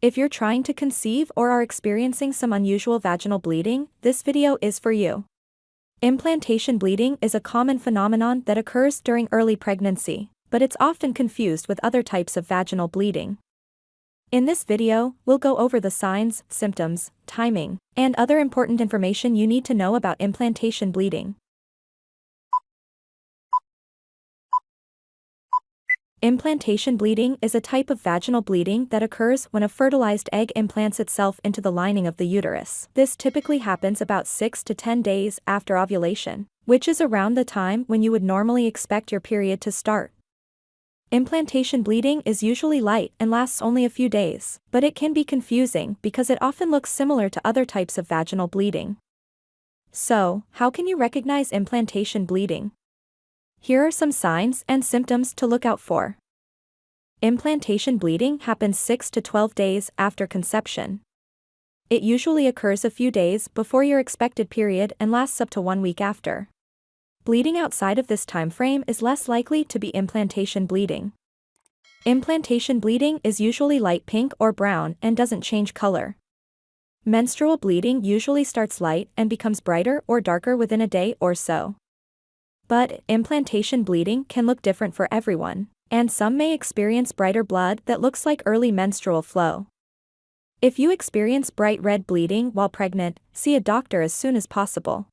If you're trying to conceive or are experiencing some unusual vaginal bleeding, this video is for you. Implantation bleeding is a common phenomenon that occurs during early pregnancy, but it's often confused with other types of vaginal bleeding. In this video, we'll go over the signs, symptoms, timing, and other important information you need to know about implantation bleeding. Implantation bleeding is a type of vaginal bleeding that occurs when a fertilized egg implants itself into the lining of the uterus. This typically happens about 6 to 10 days after ovulation, which is around the time when you would normally expect your period to start. Implantation bleeding is usually light and lasts only a few days, but it can be confusing because it often looks similar to other types of vaginal bleeding. So, how can you recognize implantation bleeding? Here are some signs and symptoms to look out for. Implantation bleeding happens 6 to 12 days after conception. It usually occurs a few days before your expected period and lasts up to 1 week after. Bleeding outside of this time frame is less likely to be implantation bleeding. Implantation bleeding is usually light pink or brown and doesn't change color. Menstrual bleeding usually starts light and becomes brighter or darker within a day or so. But implantation bleeding can look different for everyone, and some may experience brighter blood that looks like early menstrual flow. If you experience bright red bleeding while pregnant, see a doctor as soon as possible.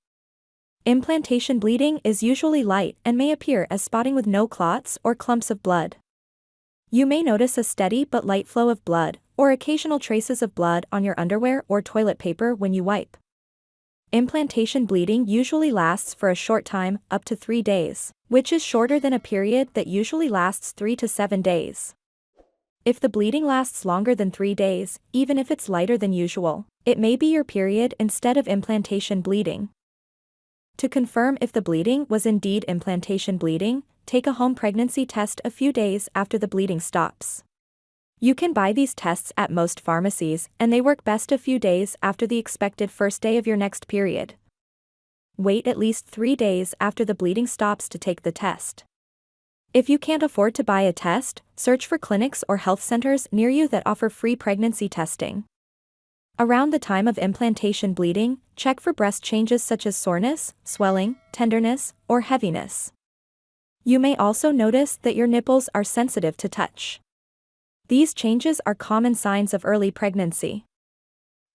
Implantation bleeding is usually light and may appear as spotting with no clots or clumps of blood. You may notice a steady but light flow of blood, or occasional traces of blood on your underwear or toilet paper when you wipe. Implantation bleeding usually lasts for a short time, up to 3 days, which is shorter than a period that usually lasts 3 to 7 days. If the bleeding lasts longer than 3 days, even if it's lighter than usual, it may be your period instead of implantation bleeding. To confirm if the bleeding was indeed implantation bleeding, take a home pregnancy test a few days after the bleeding stops. You can buy these tests at most pharmacies, and they work best a few days after the expected first day of your next period. Wait at least 3 days after the bleeding stops to take the test. If you can't afford to buy a test, search for clinics or health centers near you that offer free pregnancy testing. Around the time of implantation bleeding, check for breast changes such as soreness, swelling, tenderness, or heaviness. You may also notice that your nipples are sensitive to touch. These changes are common signs of early pregnancy.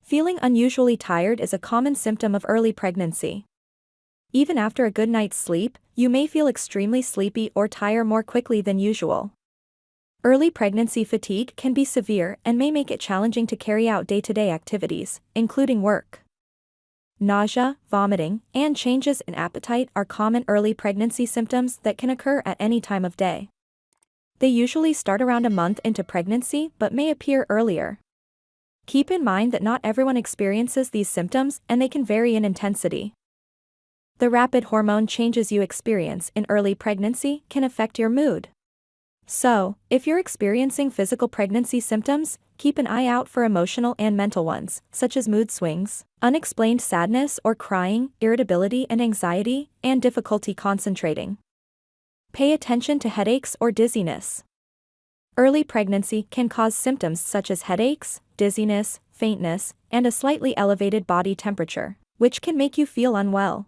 Feeling unusually tired is a common symptom of early pregnancy. Even after a good night's sleep, you may feel extremely sleepy or tire more quickly than usual. Early pregnancy fatigue can be severe and may make it challenging to carry out day-to-day activities, including work. Nausea, vomiting, and changes in appetite are common early pregnancy symptoms that can occur at any time of day. They usually start around a month into pregnancy but may appear earlier. Keep in mind that not everyone experiences these symptoms and they can vary in intensity. The rapid hormone changes you experience in early pregnancy can affect your mood. So, if you're experiencing physical pregnancy symptoms, keep an eye out for emotional and mental ones, such as mood swings, unexplained sadness or crying, irritability and anxiety, and difficulty concentrating. Pay attention to headaches or dizziness. Early pregnancy can cause symptoms such as headaches, dizziness, faintness, and a slightly elevated body temperature, which can make you feel unwell.